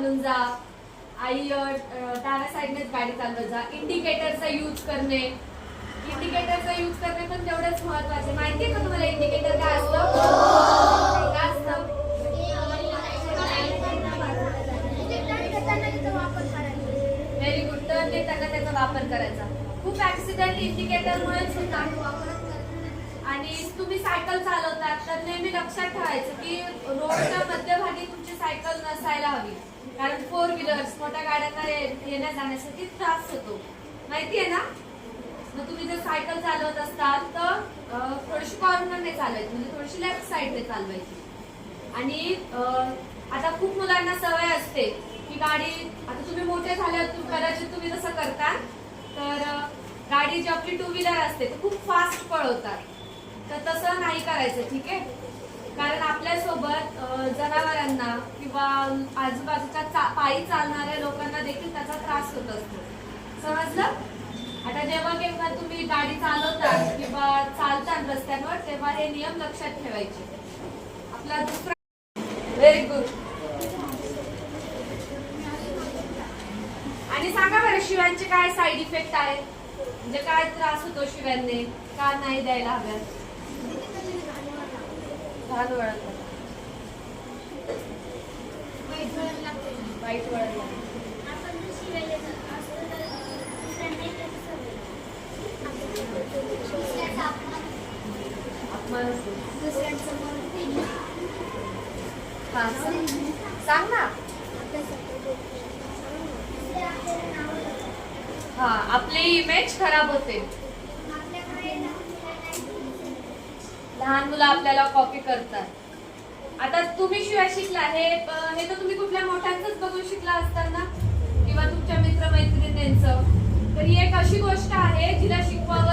घालून जा, आई डाव्या साईडनेच गाडी चालवत जा. इंडिकेटरचा यूज करणे, इंडिकेटरचा यूज करणे पण तेवढंच महत्वाचे. माहितीये का तुम्हाला इंडिकेटर काय असतं? काय असतं? Very good. टर्न देताना त्याचा वापर करायचा. खूप ऍक्सिडेंट इंडिकेटरमुळेच होतात. आणि तुम्ही सायकल चालवतात तर नेहमी लक्षात ठेवायचं की रोडच्या मध्यभागी तुमची सायकल नसायला हवी, कारण 4 व्हीलर्स मोठ्या गाड्यांना येण्या जाण्यासाठी त्रास होतो. माहितीये ना? मग तुम्ही जर सायकल चालवत असाल तर थोडीशी कॉर्नरने चालवायची, म्हणजे थोडीशी लेफ्ट साईडने चालवायची. आणि आता खूप मुलांना सवय असते की गाडी, आता तुम्ही मोठे झाल्यावर कदाचित तुम्ही जसं करता, तर गाडी जी आपली 2 व्हीलर असते ती खूप फास्ट पळवतात. तर तसं नाही करायचं, ठीक आहे? कारण आपल्यासोबत जनावरांना किंवा आजूबाजूच्या पायी चालणाऱ्या लोकांना देखील त्याचा त्रास होत असतो. समजलं? आता जेव्हा केव्हा तुम्ही गाडी चालवता किंवा चालता रस्त्यांवर तेव्हा हे नियम लक्षात ठेवायचे. आपला दुसरा, व्हेरी गुड. आणि सांगा बरं, शिव्यांचे काय साईड इफेक्ट आहेत, म्हणजे काय त्रास होतो शिव्यांनी, का नाही द्यायला हव्यात? वाईट वळण सांग ना. हा, आपली इमेज खराब होते. लहान मुलं आपल्याला कॉपी करतात. आता तुम्ही शिवाय शिकला हे तर तुम्ही कुठल्या मोठ्यांचंच बघून शिकला असताना ना, किंवा तुमच्या मित्रमैत्रिणींचं. तर ही एक अशी गोष्ट आहे जिला शिकवावं